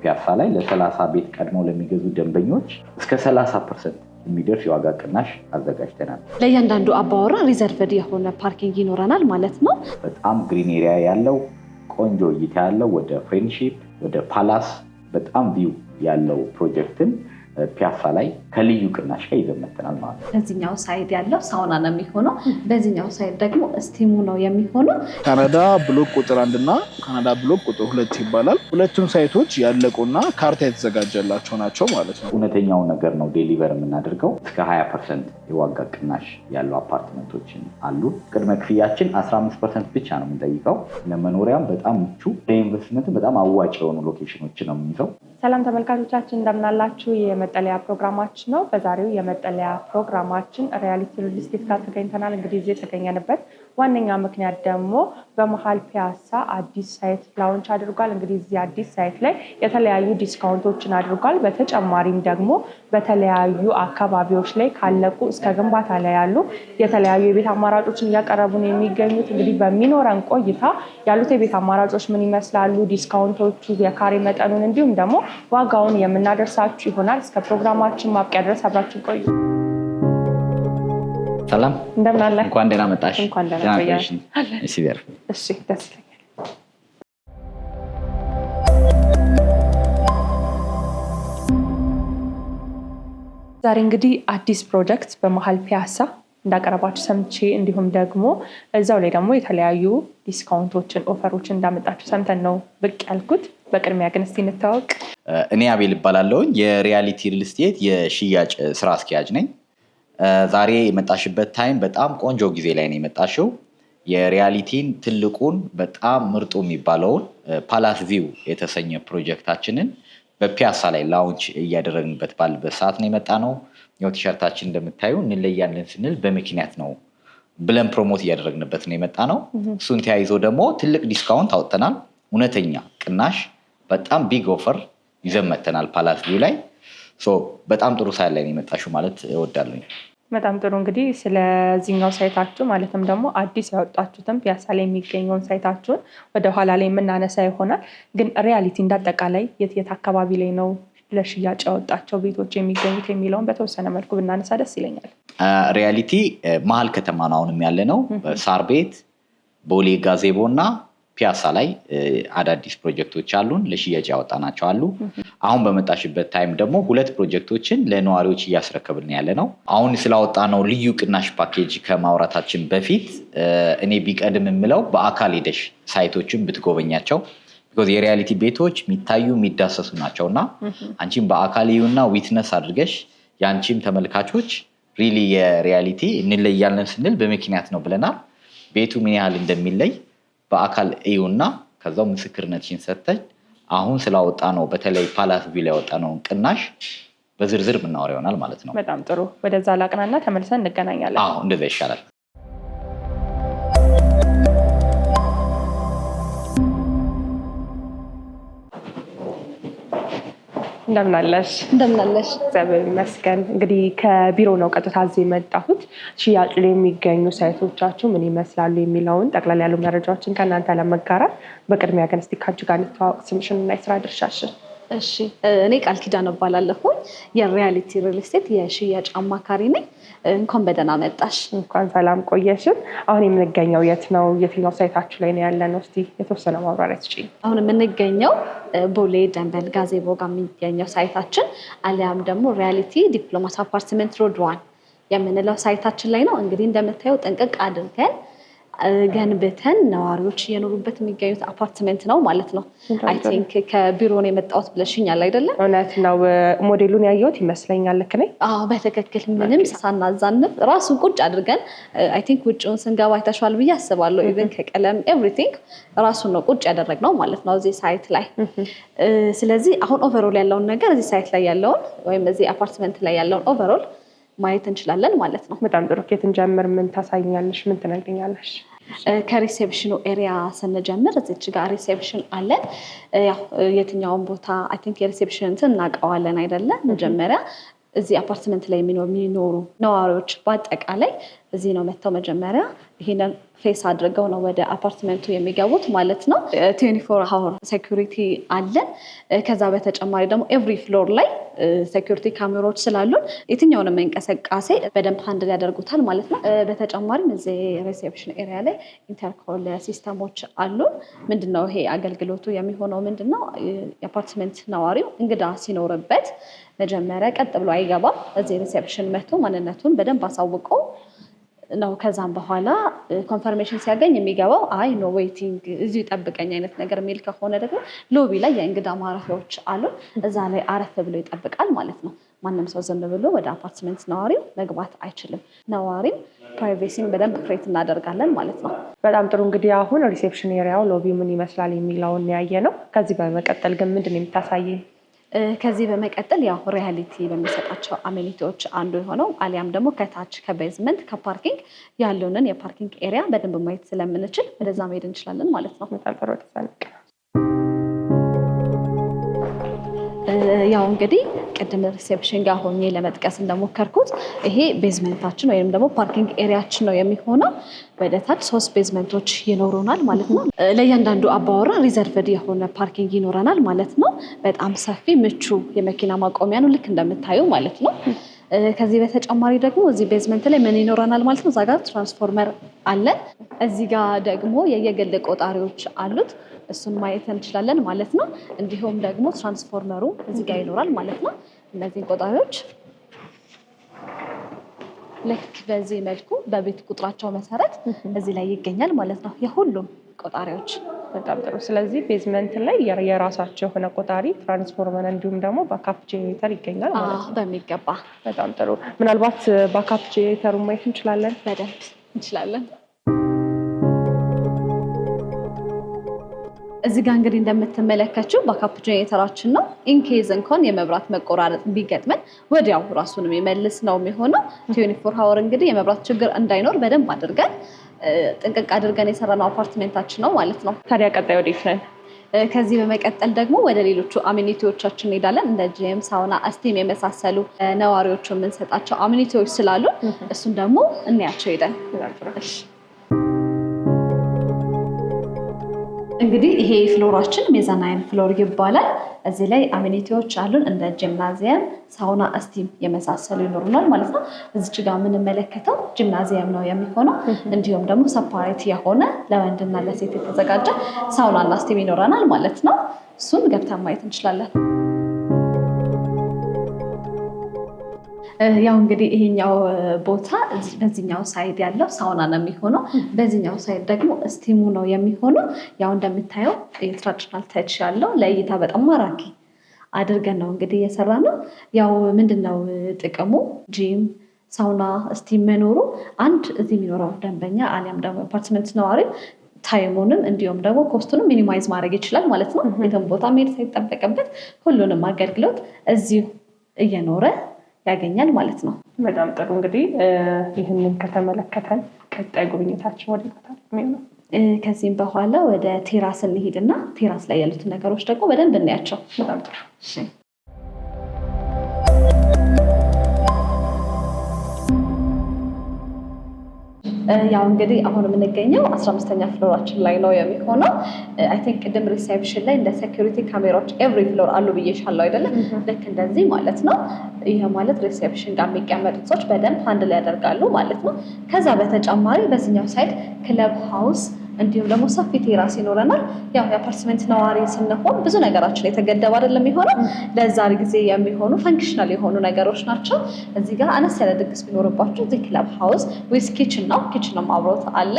ፒያሳ ላይ ለ30 ቤት ቀድሞ ለሚገዙ ደንበኞች እስከ 30% የሚደርስ የዋጋ ቅናሽ አዘጋጅተናል። ለእያንዳንዱ አባወራ ሪዘርቭድ የሆነ ፓርኪንግ ይኖረናል ማለት ነው። በጣም ግሪን ኤሪያ ያለው ቆንጆ እይታ ያለው ወደ ፍሬንድሺፕ ወደ ፓላስ በጣም ቪው ያለው ፕሮጀክትን ፒያሳ ላይ ከልዩ ቅናሽ ጋር ይዘመተናል ማለት ነው። በዚህኛው ሳይድ ያለው ሳውና ነው የሚሆነው፣ በዚህኛው ሳይድ ደግሞ ስቲሙ ነው የሚሆነው። ካናዳ ብሎክ ቁጥር 1 እና ካናዳ ብሎክ ቁጥር 2 ይባላል። ሁለቱም ሳይቶች ያለቁና ካርታ የተዘጋጀላቸው ናቸው ማለት ነው። እውነተኛው ነገር ነው ዴሊቨር የምናደርገው። እስከ 20% የዋጋ ቅናሽ ያለው አፓርትመንቶችን አሉ። ቅድመ ክፍያችን 15% ብቻ ነው የምንጠይቀው። ለመኖሪያም በጣም ምቹ፣ ለኢንቨስትመንት በጣም አዋጭ የሆኑ ሎኬሽኖችን ነው የምንይዘው። ሰላም ተመልካቾቻችን እንደምናላችሁ። የመጠለያ ፕሮግራማችን ነው። በዛሬው የመጠለያ ፕሮግራማችን ሪያሊቲ ሪል ስቴት ጋር ተገኝተናል። እንግዲህ እዚህ የተገኘንበት ዋነኛ ምክንያት ደግሞ በመሀል ፒያሳ አዲስ ሳይት ላውንች አድርጓል። እንግዲህ እዚህ አዲስ ሳይት ላይ የተለያዩ ዲስካውንቶችን አድርጓል። በተጨማሪም ደግሞ በተለያዩ አካባቢዎች ላይ ካለቁ እስከ ግንባታ ላይ ያሉ የተለያዩ የቤት አማራጮችን እያቀረቡ ነው የሚገኙት። እንግዲህ በሚኖረን ቆይታ ያሉት የቤት አማራጮች ምን ይመስላሉ፣ ዲስካውንቶቹ፣ የካሬ መጠኑን እንዲሁም ደግሞ ዋጋውን የምናደርሳችሁ ይሆናል። እስከ ፕሮግራማችን ማብቂያ ድረስ አብራችሁ ቆዩ። ሰላም እንደምን አለ? እንኳን ደህና መጣሽ። እንኳን ደህና ቆያሽ። እሺ ደር እሺ ደስ ይለኛል። ዛሬ እንግዲህ አዲስ ፕሮጀክት በመሀል ፒያሳ እንዳቀረባችሁ ሰምቼ እንዲሁም ደግሞ እዛው ላይ ደግሞ የተለያዩ ዲስካውንቶችን ኦፈሮችን እንዳመጣችሁ ሰምተን ነው ብቅ ያልኩት። በቅድሚያ ግን እስቲ እንታወቅ። እኔ አቤል እባላለሁ። የሪያሊቲ ሪል ስቴት የሽያጭ ስራ አስኪያጅ ነኝ። ዛሬ የመጣሽበት ታይም በጣም ቆንጆ ጊዜ ላይ ነው የመጣሽው። የሪያሊቲን ትልቁን በጣም ምርጡ የሚባለውን ፓላስ ቪው የተሰኘ ፕሮጀክታችንን በፒያሳ ላይ ላውንች እያደረግንበት ባለበት ሰዓት ነው የመጣ ነው። ያው ቲሸርታችን እንደምታዩ እንለያለን ስንል በምክንያት ነው ብለን ፕሮሞት እያደረግንበት ነው የመጣ ነው። እሱን ተያይዞ ደግሞ ትልቅ ዲስካውንት አውጥተናል። እውነተኛ ቅናሽ በጣም ቢግ ኦፈር ይዘመተናል ፓላስ ቪው ላይ። በጣም ጥሩ ሳይት ላይ ነው የመጣሽው ማለት እወዳለሁ። በጣም ጥሩ። እንግዲህ ስለዚህኛው ሳይታችሁ ማለትም ደግሞ አዲስ ያወጣችሁትን ፒያሳ ላይ የሚገኘውን ሳይታችሁን ወደ ኋላ ላይ የምናነሳ ይሆናል። ግን ሪያሊቲ እንዳጠቃላይ የት አካባቢ ላይ ነው ለሽያጭ ያወጣቸው ቤቶች የሚገኙት የሚለውን በተወሰነ መልኩ ብናነሳ ደስ ይለኛል። ሪያሊቲ መሀል ከተማ ነው አሁንም ያለ ነው። ሳር ቤት፣ ቦሌ ጋዜቦ እና ፒያሳ ላይ አዳዲስ ፕሮጀክቶች አሉን፣ ለሽያጭ ያወጣናቸው አሉ። አሁን በመጣሽበት ታይም ደግሞ 2 ፕሮጀክቶችን ለነዋሪዎች እያስረከብን ያለ ነው። አሁን ስላወጣነው ልዩ ቅናሽ ፓኬጅ ከማውራታችን በፊት እኔ ቢቀድም የምለው በአካል ሄደሽ ሳይቶችን ብትጎበኛቸው፣ ቢኮዝ የሪያሊቲ ቤቶች የሚታዩ የሚዳሰሱ ናቸውና አንቺም በአካል ይዩና ዊትነስ አድርገሽ የአንቺም ተመልካቾች ሪሊ የሪያሊቲ እንለያለን ስንል በምክንያት ነው ብለናል። ቤቱ ምን ያህል እንደሚለይ በአካል እዩና ከዛው ምስክርነትሽን ሰጥተሽ አሁን ስላወጣ ነው በተለይ ፓላስ ቪው ላይ ያወጣ ነው ቅናሽ በዝርዝር ምናወራ ይሆናል ማለት ነው። በጣም ጥሩ። ወደዛ ላቅናና ተመልሰን እንገናኛለን። አዎ እንደዛ ይሻላል። እንደምን አለሽ? እንደምን አለሽ? እግዚአብሔር ይመስገን። እንግዲህ ከቢሮ ነው ቀጥታ እዚህ የመጣሁት። ሽያጭ ላይ የሚገኙ ሳይቶቻችሁ ምን ይመስላሉ የሚለውን ጠቅላላ ያሉ መረጃዎችን ከእናንተ ለመጋራት በቅድሚያ ግን እስቲ ካንቺ ጋር እንተዋወቅ፣ ስምሽን እና የስራ ድርሻሽን። እሺ እኔ ቃል ኪዳን እባላለሁ። የሪያሊቲ ሪል ስቴት የሽያጭ አማካሪ ነኝ። እንኳን በደህና መጣሽ። እንኳን ሰላም ቆየሽን። አሁን የምንገኘው የት ነው? የትኛው ሳይታችሁ ላይ ነው ያለነው? እስቲ የተወሰነ ማብራሪያ ስጪኝ። አሁን የምንገኘው ቦሌ ደንበል ጋዜቦ ጋር የሚገኘው ሳይታችን አሊያም ደግሞ ሪያሊቲ ዲፕሎማት አፓርትመንት ሮድ 1 የምንለው ሳይታችን ላይ ነው። እንግዲህ እንደምታየው ጥንቅቅ አድርገን ገንብተን ነዋሪዎች እየኖሩበት የሚገኙት አፓርትመንት ነው ማለት ነው። አይ ቲንክ ከቢሮ ነው የመጣሁት ብለሽኛል አይደለም? እውነት ነው። ሞዴሉን ያየሁት ይመስለኛል። ልክ ነኝ? አዎ በትክክል ምንም ሳናዛንፍ ራሱ ቁጭ አድርገን አይ ቲንክ ውጭውን ስንገባ አይተሽዋል ብዬ አስባለሁ። ኢቨን ከቀለም ኤቭሪቲንግ ራሱን ነው ቁጭ ያደረግነው ማለት ነው እዚህ ሳይት ላይ። ስለዚህ አሁን ኦቨርኦል ያለውን ነገር እዚህ ሳይት ላይ ያለውን ወይም እዚህ አፓርትመንት ላይ ያለውን ኦቨርኦል ማየት እንችላለን ማለት ነው። በጣም ጥሩ። ከየትን ጀምር? ምን ታሳኛለሽ? ምን ትነግሪኛለሽ? ከሪሴፕሽኑ ኤሪያ ስንጀምር እዚች ጋር ሪሴፕሽን አለን። ያው የትኛውን ቦታ አይ ቲንክ የሪሴፕሽን እንትን እናውቀዋለን አይደለ? መጀመሪያ እዚህ አፓርትመንት ላይ የሚኖሩ ነዋሪዎች በአጠቃላይ እዚህ ነው መተው መጀመሪያ ይሄንን ፌስ አድርገው ነው ወደ አፓርትመንቱ የሚገቡት ማለት ነው። 24 ሃወር ሴኩሪቲ አለን። ከዛ በተጨማሪ ደግሞ ኤቭሪ ፍሎር ላይ ሴኩሪቲ ካሜራዎች ስላሉን የትኛውንም እንቅስቃሴ በደንብ ሃንድል ያደርጉታል ማለት ነው። በተጨማሪም እዚህ ሪሴፕሽን ኤሪያ ላይ ኢንተርኮል ሲስተሞች አሉን። ምንድነው ይሄ አገልግሎቱ የሚሆነው ምንድነው? የአፓርትመንት ነዋሪው እንግዳ ሲኖርበት መጀመሪያ ቀጥ ብሎ አይገባም። እዚህ ሪሴፕሽን መጥቶ ማንነቱን በደንብ አሳውቆ ነው ከዛም በኋላ ኮንፈርሜሽን ሲያገኝ የሚገባው። አይ ኖ ዌይቲንግ እዚሁ ይጠብቀኝ አይነት ነገር የሚል ከሆነ ደግሞ ሎቢ ላይ የእንግዳ ማረፊያዎች አሉ። እዛ ላይ አረፍ ብሎ ይጠብቃል ማለት ነው። ማንም ሰው ዝም ብሎ ወደ አፓርትመንት ነዋሪው መግባት አይችልም። ነዋሪው ፕራይቬሲን በደንብ ክሬት እናደርጋለን ማለት ነው። በጣም ጥሩ። እንግዲህ አሁን ሪሴፕሽን ኤሪያው ሎቢ ምን ይመስላል የሚለውን ያየ ነው። ከዚህ በመቀጠል ግን ምንድን ነው የምታሳየኝ? ከዚህ በመቀጠል ያው ሪያሊቲ በሚሰጣቸው አሜኒቲዎች አንዱ የሆነው አሊያም ደግሞ ከታች ከቤዝመንት ከፓርኪንግ ያለውን የፓርኪንግ ኤሪያ በደንብ ማየት ስለምንችል ወደዛ መሄድ እንችላለን ማለት ነው። ያው እንግዲህ ቅድም ሪሴፕሽን ጋር ሆኜ ለመጥቀስ እንደሞከርኩት ይሄ ቤዝመንታችን ወይም ደግሞ ፓርኪንግ ኤሪያችን ነው የሚሆነው። ወደ ታች 3 ቤዝመንቶች ይኖሩናል ማለት ነው። ለእያንዳንዱ አባወራ ሪዘርቭድ የሆነ ፓርኪንግ ይኖረናል ማለት ነው። በጣም ሰፊ ምቹ የመኪና ማቆሚያ ነው ልክ እንደምታዩ ማለት ነው። ከዚህ በተጨማሪ ደግሞ እዚህ ቤዝመንት ላይ ምን ይኖረናል ማለት ነው? እዛ ጋር ትራንስፎርመር አለን። እዚህ ጋር ደግሞ የየግል ቆጣሪዎች አሉት። እሱን ማየት እንችላለን ማለት ነው። እንዲሁም ደግሞ ትራንስፎርመሩ እዚህ ጋር ይኖራል ማለት ነው። እነዚህን ቆጣሪዎች ልክ በዚህ መልኩ በቤት ቁጥራቸው መሰረት እዚህ ላይ ይገኛል ማለት ነው የሁሉም ቆጣሪዎች። በጣም ጥሩ። ስለዚህ ቤዝመንት ላይ የራሳቸው የሆነ ቆጣሪ፣ ትራንስፎርመር እንዲሁም ደግሞ ባካፕ ጄኔሬተር ይገኛል ማለት ነው። በሚገባ። በጣም ጥሩ። ምናልባት ባካፕ ጄኔሬተሩን ማየት እንችላለን? በደንብ እንችላለን። እዚህ ጋር እንግዲህ እንደምትመለከችው ባካፕ ጄኔሬተራችን ነው። ኢንኬዝ እንኳን የመብራት መቆራረጥ ቢገጥመን ወዲያው ራሱን የሚመልስ ነው የሚሆነው። 24 ሃወር እንግዲህ የመብራት ችግር እንዳይኖር በደንብ አድርገን ጥንቅቅ አድርገን የሰራነው አፓርትመንታችን ነው ማለት ነው። ታዲያ ቀጣይ ወዴት ነን? ከዚህ በመቀጠል ደግሞ ወደ ሌሎቹ አሚኒቲዎቻችን እንሄዳለን። እንደ ጂም፣ ሳውና፣ ስቲም የመሳሰሉ ነዋሪዎቹ የምንሰጣቸው አሚኒቲዎች ስላሉ እሱን ደግሞ እናያቸው ሄደን። እንግዲህ ይሄ ፍሎራችን ሜዛናይን ፍሎር ይባላል። እዚህ ላይ አሚኒቲዎች አሉን እንደ ጂምናዚየም፣ ሳውና፣ ስቲም የመሳሰሉ ይኖሩናል ማለት ነው። እዚች ጋር የምንመለከተው ጂምናዚየም ነው የሚሆነው። እንዲሁም ደግሞ ሰፓሬት የሆነ ለወንድና ለሴት የተዘጋጀ ሳውናና ስቲም ይኖረናል ማለት ነው። እሱን ገብተን ማየት እንችላለን። ያው እንግዲህ ይሄኛው ቦታ በዚህኛው ሳይድ ያለው ሳውና ነው የሚሆነው። በዚህኛው ሳይድ ደግሞ ስቲሙ ነው የሚሆነው። ያው እንደምታየው የትራዲሽናል ተች ያለው ለእይታ በጣም ማራኪ አድርገን ነው እንግዲህ እየሰራ ነው። ያው ምንድነው ጥቅሙ? ጂም፣ ሳውና፣ ስቲም መኖሩ አንድ እዚህ የሚኖረው ደንበኛ አሊያም ደግሞ አፓርትመንት ነዋሪ ታይሙንም እንዲሁም ደግሞ ኮስቱንም ሚኒማይዝ ማድረግ ይችላል ማለት ነው። የትም ቦታ መሄድ ሳይጠበቅበት ሁሉንም አገልግሎት እዚሁ እየኖረ ያገኛል ማለት ነው። በጣም ጥሩ። እንግዲህ ይህንን ከተመለከተን ቀጣይ ጉብኝታችን ወደ ቦታ ነው። ከዚህም በኋላ ወደ ቴራስ እንሂድና ቴራስ ላይ ያሉትን ነገሮች ደግሞ በደንብ እናያቸው። በጣም ጥሩ። ያው እንግዲህ አሁን የምንገኘው 15ኛ ፍሎራችን ላይ ነው የሚሆነው። አይ ቲንክ ቅድም ሪሴፕሽን ላይ እንደ ሴኩሪቲ ካሜራዎች ኤቭሪ ፍሎር አሉ ብዬሻለሁ አይደለም? ልክ እንደዚህ ማለት ነው። ይሄ ማለት ሪሴፕሽን ጋር የሚቀመጡት ሰዎች በደንብ ሃንድል ያደርጋሉ ማለት ነው። ከዛ በተጨማሪ በዚህኛው ሳይድ ክለብ ሃውስ እንዲሁም ደግሞ ሰፊ ቴራስ ይኖረናል። ያው የአፓርትመንት ነዋሪ ስንሆን ብዙ ነገራችን የተገደበ አይደለም የሚሆነው። ለዛ ጊዜ የሚሆኑ ፈንክሽናል የሆኑ ነገሮች ናቸው። እዚህ ጋር አነስ ያለ ድግስ ቢኖርባቸው እዚህ ክለብ ሃውስ ዊዝ ኪችን ነው። ኪችንም አብሮት አለ።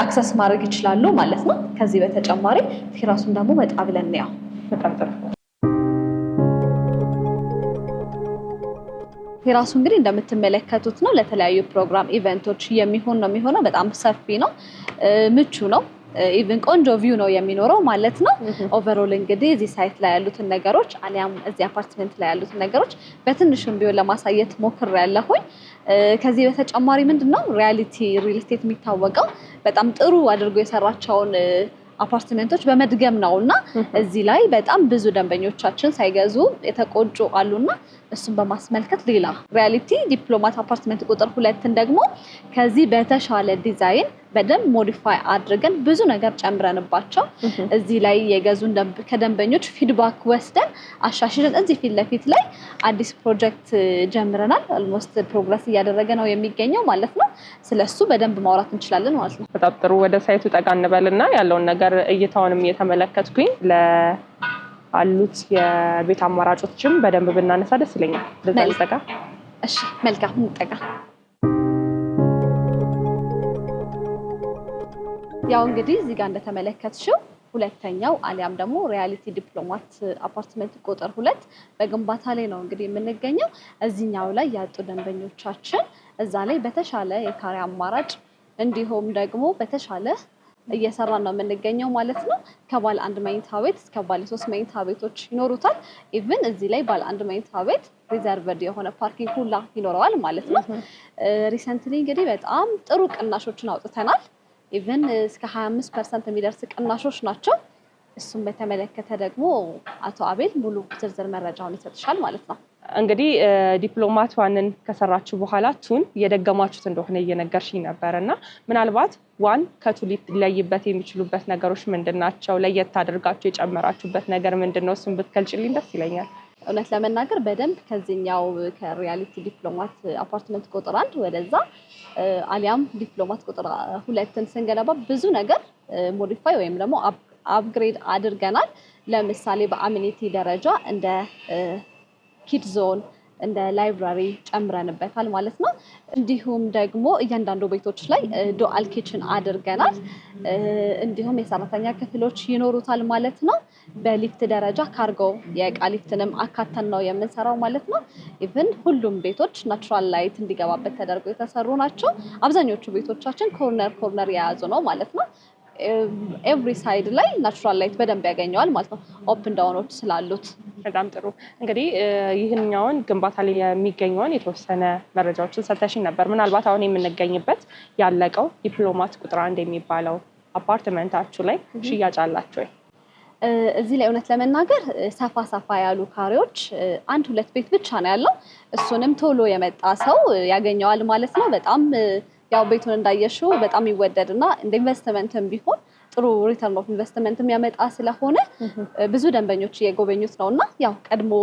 አክሰስ ማድረግ ይችላሉ ማለት ነው። ከዚህ በተጨማሪ ቴራሱን ደግሞ ወጣ ብለን ያው በጣም ጥሩ። ቴራሱ እንግዲህ እንደምትመለከቱት ነው። ለተለያዩ ፕሮግራም ኢቨንቶች የሚሆን ነው የሚሆነው። በጣም ሰፊ ነው፣ ምቹ ነው። ኢቭን ቆንጆ ቪው ነው የሚኖረው ማለት ነው። ኦቨርኦል እንግዲህ እዚህ ሳይት ላይ ያሉትን ነገሮች አሊያም እዚህ አፓርትመንት ላይ ያሉትን ነገሮች በትንሹም ቢሆን ለማሳየት ሞክሬያለሁኝ። ከዚህ በተጨማሪ ምንድነው ሪያሊቲ ሪል ስቴት የሚታወቀው በጣም ጥሩ አድርጎ የሰራቸውን አፓርትመንቶች በመድገም ነውና እዚህ ላይ በጣም ብዙ ደንበኞቻችን ሳይገዙ የተቆጩ አሉና እሱን በማስመልከት ሌላ ሪያሊቲ ዲፕሎማት አፓርትመንት ቁጥር 2ን ደግሞ ከዚህ በተሻለ ዲዛይን በደንብ ሞዲፋይ አድርገን ብዙ ነገር ጨምረንባቸው እዚህ ላይ የገዙን ከደንበኞች ፊድባክ ወስደን አሻሽለን እዚህ ፊት ለፊት ላይ አዲስ ፕሮጀክት ጀምረናል። ኦልሞስት ፕሮግረስ እያደረገ ነው የሚገኘው ማለት ነው። ስለሱ በደንብ ማውራት እንችላለን ማለት ነው። በጣም ጥሩ። ወደ ሳይቱ ጠጋ እንበልና ያለውን ነገር እይታውንም እየተመለከትኩኝ አሉት የቤት አማራጮችም በደንብ ብናነሳ ደስ ይለኛል። ለዛልጠጋ እሺ፣ መልካም እንጠጋ። ያው እንግዲህ እዚህ ጋር እንደተመለከትሽው ሁለተኛው አሊያም ደግሞ ሪያሊቲ ዲፕሎማት አፓርትመንት ቁጥር 2 በግንባታ ላይ ነው እንግዲህ የምንገኘው። እዚህኛው ላይ ያጡ ደንበኞቻችን እዛ ላይ በተሻለ የካሬ አማራጭ እንዲሁም ደግሞ በተሻለ እየሰራን ነው የምንገኘው ማለት ነው። ከባለ 1 መኝታ ቤት እስከ ባለ 3 መኝታ ቤቶች ይኖሩታል። ኢቭን እዚህ ላይ ባለ 1 መኝታ ቤት ሪዘርቭድ የሆነ ፓርኪንግ ሁላ ይኖረዋል ማለት ነው። ሪሰንትሊ እንግዲህ በጣም ጥሩ ቅናሾችን አውጥተናል። ኢቭን እስከ 25% የሚደርስ ቅናሾች ናቸው። እሱም በተመለከተ ደግሞ አቶ አቤል ሙሉ ዝርዝር መረጃውን ይሰጥሻል ማለት ነው። እንግዲህ ዲፕሎማት ዋንን ከሰራችሁ በኋላ ቱን እየደገማችሁት እንደሆነ እየነገርሽኝ ነበር እና ምናልባት ዋን ከቱ ሊለይበት የሚችሉበት ነገሮች ምንድን ናቸው? ለየት አድርጋችሁ የጨመራችሁበት ነገር ምንድን ነው? እሱን ብትገልጭልኝ ደስ ይለኛል። እውነት ለመናገር በደንብ ከዚህኛው ከሪያሊቲ ዲፕሎማት አፓርትመንት ቁጥር 1 ወደዛ አሊያም ዲፕሎማት ቁጥር 2ን ስንገነባ ብዙ ነገር ሞዲፋይ ወይም ደግሞ አፕግሬድ አድርገናል። ለምሳሌ በአሚኒቲ ደረጃ እንደ ኪድ ዞን እንደ ላይብራሪ ጨምረንበታል ማለት ነው። እንዲሁም ደግሞ እያንዳንዱ ቤቶች ላይ ዱአል ኪችን አድርገናል። እንዲሁም የሰራተኛ ክፍሎች ይኖሩታል ማለት ነው። በሊፍት ደረጃ ካርጎ የእቃ ሊፍትንም አካተን ነው የምንሰራው ማለት ነው። ኢቭን ሁሉም ቤቶች ናቹራል ላይት እንዲገባበት ተደርገው የተሰሩ ናቸው። አብዛኞቹ ቤቶቻችን ኮርነር የያዙ ነው ማለት ነው። ኤቭሪ ሳይድ ላይ ናቹራል ላይት በደንብ ያገኘዋል ማለት ነው፣ ኦፕን ዳውኖች ስላሉት። በጣም ጥሩ። እንግዲህ ይህኛውን ግንባታ ላይ የሚገኘውን የተወሰነ መረጃዎችን ሰተሽኝ ነበር። ምናልባት አሁን የምንገኝበት ያለቀው ዲፕሎማት ቁጥር 1 የሚባለው አፓርትመንታችሁ ላይ ሽያጭ አላችሁ ወይ? እዚህ ላይ እውነት ለመናገር ሰፋ ያሉ ካሬዎች 1-2 ቤት ብቻ ነው ያለው። እሱንም ቶሎ የመጣ ሰው ያገኘዋል ማለት ነው። በጣም ያው ቤቱን እንዳየሽው በጣም ይወደድና እንደ ኢንቨስትመንትም ቢሆን ጥሩ ሪተርን ኦፍ ኢንቨስትመንት የሚያመጣ ስለሆነ ብዙ ደንበኞች እየጎበኙት ነውና ያው ቀድሞ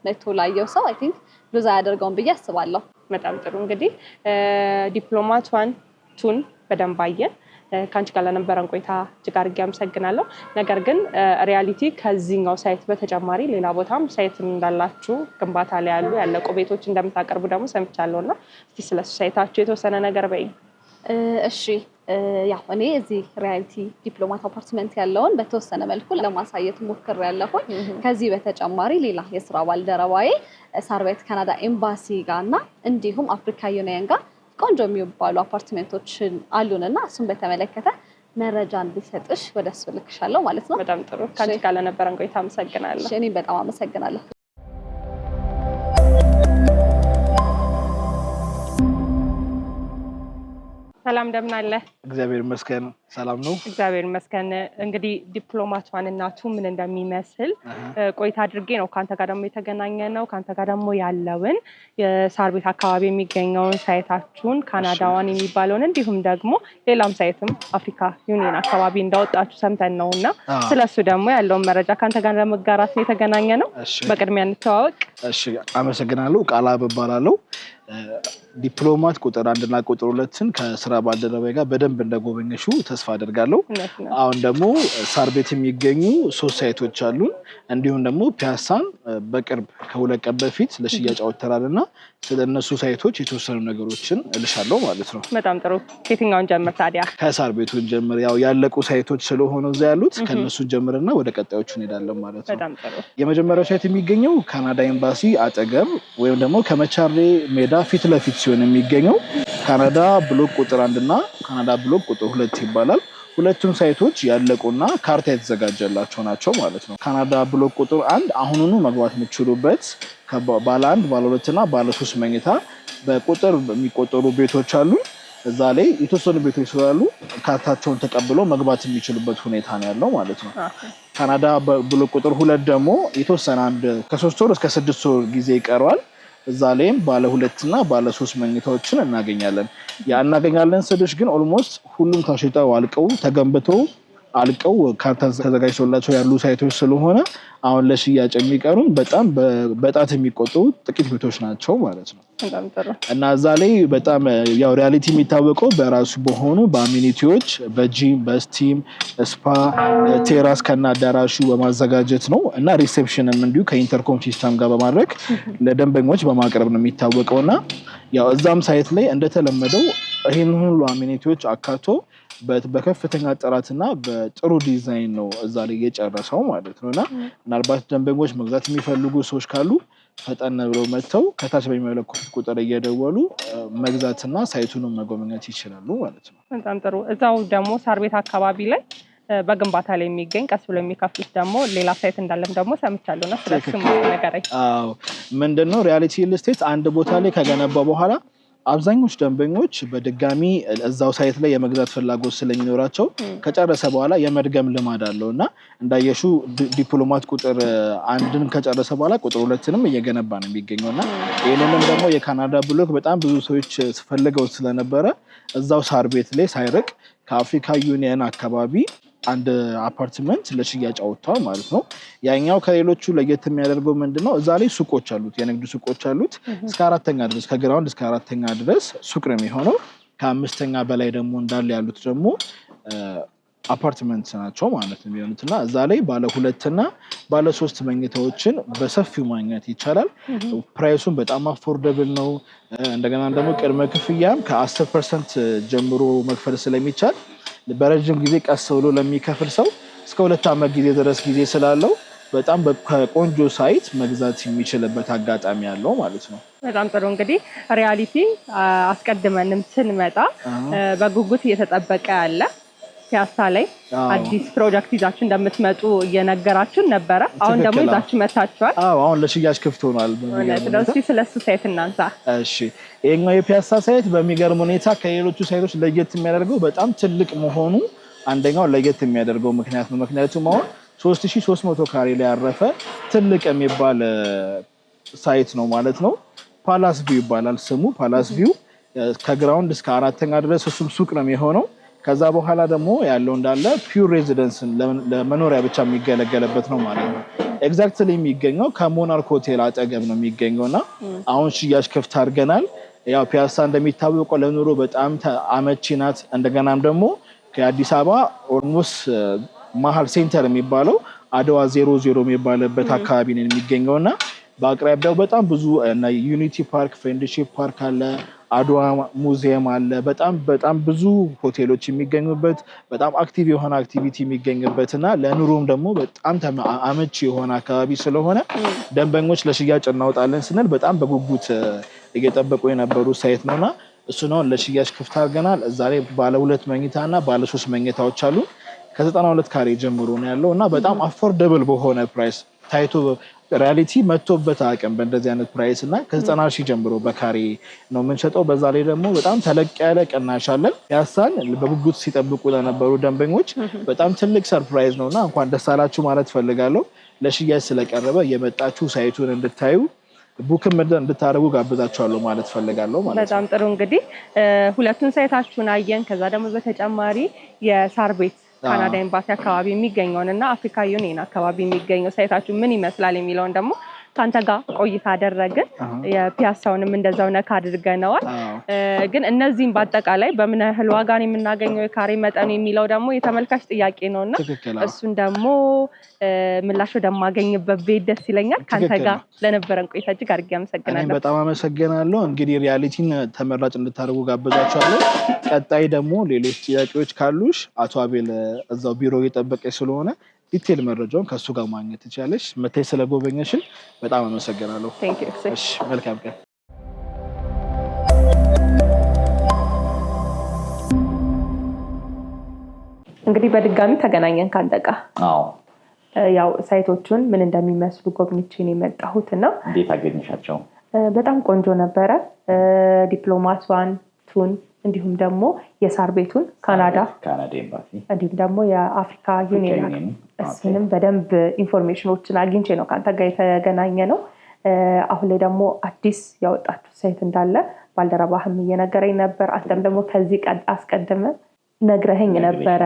መቶ ላየው ሰው አይ ቲንክ ሉዝ አያደርገውም ብዬ አስባለሁ። በጣም ጥሩ። እንግዲህ ዲፕሎማት 1-2ን በደንብ አየን። ከአንቺ ጋር ለነበረን ቆይታ እጅግ አድርጌ አመሰግናለሁ። ነገር ግን ሪያሊቲ ከዚህኛው ሳይት በተጨማሪ ሌላ ቦታም ሳይት እንዳላችሁ ግንባታ ላይ ያለቁ ቤቶች እንደምታቀርቡ ደግሞ ሰምቻለሁ እና እስቲ ስለሱ ሳይታችሁ የተወሰነ ነገር በይኝ። እሺ፣ ያው እኔ እዚህ ሪያሊቲ ዲፕሎማት አፓርትመንት ያለውን በተወሰነ መልኩ ለማሳየት ሞክሬያለሁ። ከዚህ በተጨማሪ ሌላ የስራ ባልደረባዬ ሳርቤት ካናዳ ኤምባሲ ጋር እና እንዲሁም አፍሪካ ዩኒየን ጋር ቆንጆ የሚባሉ አፓርትመንቶችን አሉንና እሱን በተመለከተ መረጃ እንዲሰጥሽ ወደ እሱ ልክሻለሁ ማለት ነው። በጣም ጥሩ። ከአንቺ ጋር ለነበረን ቆይታ አመሰግናለሁ። እኔ በጣም አመሰግናለሁ። ሰላም እንደምን አለ? እግዚአብሔር ይመስገን ሰላም ነው። እግዚአብሔር ይመስገን። እንግዲህ ዲፕሎማት 1 ምን እንደሚመስል ቆይታ አድርጌ ነው ከአንተ ጋር ደግሞ የተገናኘ ነው። ከአንተ ጋር ደግሞ ያለውን የሳር ቤት አካባቢ የሚገኘውን ሳይታችሁን ካናዳዋን የሚባለውን እንዲሁም ደግሞ ሌላም ሳይትም አፍሪካ ዩኒየን አካባቢ እንዳወጣችሁ ሰምተን ነው እና ስለሱ ደግሞ ያለውን መረጃ ከአንተ ጋር ለመጋራት ነው የተገናኘ ነው። በቅድሚያ እንተዋወቅ። እሺ፣ አመሰግናለሁ። ቃላብ እባላለሁ። ዲፕሎማት ቁጥር 1 እና ቁጥር 2ን ከስራ ባልደረባዬ ጋር በደንብ እንደጎበኘሽው ተስፋ አደርጋለሁ። አሁን ደግሞ ሳር ቤት የሚገኙ 3 ሳይቶች አሉን። እንዲሁም ደግሞ ፒያሳን በቅርብ ከ2 ቀን በፊት ለሽያጭ አውጥተናልና ስለነሱ ሳይቶች የተወሰኑ ነገሮችን እልሻለሁ ማለት ነው። በጣም ጥሩ። ከየትኛውን ጀምር ታዲያ? ከሳር ቤቱን ጀምር። ያው ያለቁ ሳይቶች ስለሆነ እዛ ያሉት ከነሱ ጀምርና ወደ ቀጣዮቹ እንሄዳለን ማለት ነው። በጣም ጥሩ። የመጀመሪያው ሳይት የሚገኘው ካናዳ ኤምባሲ አጠገብ ወይም ደግሞ ከመቻሬ ሜዳ ፊት ለፊት ሲሆን የሚገኘው ካናዳ ብሎክ ቁጥር 1 እና ካናዳ ብሎክ ቁጥር 2 ይባላል። ሁለቱም ሳይቶች ያለቁና ካርታ የተዘጋጀላቸው ናቸው ማለት ነው። ካናዳ ብሎክ ቁጥር 1 አሁኑኑ መግባት የምትችሉበት ባለ 1 ባለ 2 እና ባለ 3 መኝታ በቁጥር የሚቆጠሩ ቤቶች አሉ። እዛ ላይ የተወሰኑ ቤቶች ስላሉ ካርታቸውን ተቀብለው መግባት የሚችሉበት ሁኔታ ነው ያለው ማለት ነው። ካናዳ ብሎክ ቁጥር 2 ደግሞ የተወሰነ ከ3 ወር እስከ 6 ወር ጊዜ ይቀረዋል። እዛ ላይም ባለ 2 እና ባለ 3 መኝታዎችን እናገኛለን። እናገኛለን ስልሽ ግን ኦልሞስት ሁሉም ተሽጠው አልቀው ተገንብተው አልቀው ተዘጋጅቶላቸው ያሉ ሳይቶች ስለሆነ አሁን ለሽያጭ የሚቀሩን በጣም በጣት የሚቆጠሩ ጥቂት ቤቶች ናቸው ማለት ነው። እና እዛ ላይ በጣም ያው ሪያሊቲ የሚታወቀው በራሱ በሆኑ በአሚኒቲዎች በጂም በስቲም ስፓ ቴራስ ከና አዳራሹ በማዘጋጀት ነው እና ሪሴፕሽንም እንዲሁ ከኢንተርኮም ሲስተም ጋር በማድረግ ለደንበኞች በማቅረብ ነው የሚታወቀው። እና ያው እዛም ሳይት ላይ እንደተለመደው ይህን ሁሉ አሚኒቲዎች አካቶ በከፍተኛ ጥራትና በጥሩ ዲዛይን ነው እዛ ላይ የጨረሰው ማለት ነው። እና ምናልባት ደንበኞች መግዛት የሚፈልጉ ሰዎች ካሉ ፈጠን ብለው መጥተው ከታች በሚመለከቱት ቁጥር እየደወሉ መግዛትና ሳይቱንም መጎብኘት ይችላሉ ማለት ነው። በጣም ጥሩ። እዛው ደግሞ ሳር ቤት አካባቢ ላይ በግንባታ ላይ የሚገኝ ቀስ ብሎ የሚከፍሉት ደግሞ ሌላ ሳይት እንዳለም ደግሞ ሰምቻለሁ እና ስለሱም ነገረኝ። አዎ ምንድነው ሪያሊቲ ሪል ስቴት አንድ ቦታ ላይ ከገነባ በኋላ አብዛኞቹ ደንበኞች በድጋሚ እዛው ሳይት ላይ የመግዛት ፍላጎት ስለሚኖራቸው ከጨረሰ በኋላ የመድገም ልማድ አለው እና እንዳየሹ ዲፕሎማት ቁጥር 1ን ከጨረሰ በኋላ ቁጥር 2ንም እየገነባ ነው የሚገኘው እና ይህንንም ደግሞ የካናዳ ብሎክ በጣም ብዙ ሰዎች ፈልገው ስለነበረ እዛው ሳር ቤት ላይ ሳይርቅ ከአፍሪካ ዩኒየን አካባቢ አንድ አፓርትመንት ለሽያጭ አውጥቷል ማለት ነው። ያኛው ከሌሎቹ ለየት የሚያደርገው ምንድነው እዛ ላይ ሱቆች አሉት፣ የንግድ ሱቆች አሉት። እስከ 4ኛ ድረስ ከግራውንድ እስከ 4ኛ ድረስ ሱቅ ነው የሚሆነው። ከ5ኛ በላይ ደግሞ እንዳለ ያሉት ደግሞ አፓርትመንት ናቸው ማለት ነው የሚሆኑት እና እዛ ላይ ባለ 2 እና ባለ 3 መኝታዎችን በሰፊው ማግኘት ይቻላል። ፕራይሱን በጣም አፎርደብል ነው። እንደገና ደግሞ ቅድመ ክፍያም ከ10% ጀምሮ መክፈል ስለሚቻል በረጅም ጊዜ ቀስ ብሎ ለሚከፍል ሰው እስከ 2 ዓመት ጊዜ ድረስ ጊዜ ስላለው በጣም ከቆንጆ ሳይት መግዛት የሚችልበት አጋጣሚ ያለው ማለት ነው። በጣም ጥሩ። እንግዲህ ሪያሊቲ አስቀድመንም ስንመጣ በጉጉት እየተጠበቀ ያለ ፒያሳ ላይ አዲስ ፕሮጀክት ይዛችሁ እንደምትመጡ እየነገራችሁን ነበረ። አሁን ደግሞ ይዛችሁ መታችኋል። አሁን ለሽያጭ ክፍት ሆኗል። ስለዚህ ስለሱ ሳይት እናንሳ። እሺ፣ ይሄኛው የፒያሳ ሳይት በሚገርም ሁኔታ ከሌሎቹ ሳይቶች ለየት የሚያደርገው በጣም ትልቅ መሆኑ አንደኛው ለየት የሚያደርገው ምክንያት ነው። ምክንያቱም አሁን 3300 ካሬ ላይ ያረፈ ትልቅ የሚባል ሳይት ነው ማለት ነው። ፓላስ ቪው ይባላል ስሙ። ፓላስ ቪው ከግራውንድ እስከ 4ኛ ድረስ እሱም ሱቅ ነው የሚሆነው። ከዛ በኋላ ደግሞ ያለው እንዳለ ፒውር ሬዚደንስን ለመኖሪያ ብቻ የሚገለገልበት ነው ማለት ነው። ኤግዛክትሊ የሚገኘው ከሞናርክ ሆቴል አጠገብ ነው የሚገኘውና አሁን ሽያጭ ክፍት አድርገናል። ያው ፒያሳ እንደሚታወቀው ለኑሮ በጣም አመቺ ናት። እንደገናም ደግሞ ከአዲስ አበባ ኦልሞስት መሀል ሴንተር የሚባለው አድዋ 00 የሚባልበት አካባቢ ነው የሚገኘውና በአቅራቢያው በጣም ብዙ ዩኒቲ ፓርክ፣ ፍሬንድሺፕ ፓርክ አለ፣ አድዋ ሙዚየም አለ። በጣም ብዙ ሆቴሎች የሚገኙበት በጣም አክቲቭ የሆነ አክቲቪቲ የሚገኝበት እና ለኑሮም ደግሞ በጣም አመቺ የሆነ አካባቢ ስለሆነ ደንበኞች ለሽያጭ እናወጣለን ስንል በጣም በጉጉት እየጠበቁ የነበሩ ሳይት ነውና እሱ ነው ለሽያጭ ክፍት አድርገናል። እዛ ላይ ባለ 2 መኝታ እና ባለ 3 መኝታዎች አሉ። ከ92 ካሬ ጀምሮ ነው ያለው እና በጣም አፎርደብል በሆነ ፕራይስ ታይቶ ሪያሊቲ መጥቶበት አቅም በእንደዚህ አይነት ፕራይስ እና ከ90 ሺህ ጀምሮ በካሬ ነው የምንሸጠው። በዛ ላይ ደግሞ በጣም ተለቅ ያለ ቅናሽ አለን። ፒያሳን በጉጉት ሲጠብቁ ለነበሩ ደንበኞች በጣም ትልቅ ሰርፕራይዝ ነውና እንኳን ደስ አላችሁ ማለት ፈልጋለሁ። ለሽያጭ ስለቀረበ የመጣችሁ ሳይቱን እንድታዩ ቡክም እንድታደርጉ ጋብዛችኋለሁ ማለት ፈልጋለሁ ማለት ነው። በጣም ጥሩ። እንግዲህ ሁለቱን ሳይታችሁን አየን። ከዛ ደግሞ በተጨማሪ የሳር ቤት ካናዳ ኤምባሲ አካባቢ የሚገኘውን እና አፍሪካ ዩኒየን አካባቢ የሚገኘው ሳይታችሁ ምን ይመስላል የሚለውን ደግሞ ከአንተ ጋር ቆይታ አደረግን። የፒያሳውንም እንደዛው ነካ አድርገነዋል። ግን እነዚህም በአጠቃላይ በምን ያህል ዋጋ ነው የምናገኘው የካሬ መጠኑ የሚለው ደግሞ የተመልካች ጥያቄ ነውና እሱን ደግሞ ምላሽ ወደማገኝበት ቤት ደስ ይለኛል። ከአንተ ጋር ለነበረን ቆይታ እጅግ አድርጌ አመሰግናለሁ። በጣም አመሰግናለሁ። እንግዲህ ሪያሊቲን ተመራጭ እንድታደርጉ ጋብዛችኋለሁ። ቀጣይ ደግሞ ሌሎች ጥያቄዎች ካሉሽ አቶ አቤል እዛው ቢሮ እየጠበቀኝ ስለሆነ ዲቴል መረጃውን ከሱ ጋር ማግኘት ትችላለሽ። መተይ ስለጎበኘሽን በጣም አመሰግናለሁ። እሺ፣ መልካም ቀን። እንግዲህ በድጋሚ ተገናኘን ካንተ ጋር። አዎ፣ ያው ሳይቶቹን ምን እንደሚመስሉ ጎብኝቼ ነው የመጣሁትና እንዴት አገኘሻቸው? በጣም ቆንጆ ነበረ። ዲፕሎማት 1 2 እንዲሁም ደግሞ የሳር ቤቱን ካናዳ ኤምባሲ እንዲሁም ደግሞ የአፍሪካ ዩኒየን እሱንም በደንብ ኢንፎርሜሽኖችን አግኝቼ ነው ካንተ ጋር የተገናኘ ነው። አሁን ላይ ደግሞ አዲስ ያወጣችሁ ሳይት እንዳለ ባልደረባህም እየነገረኝ ነበር። አንተም ደግሞ ከዚህ አስቀድመ ነግረኸኝ ነበረ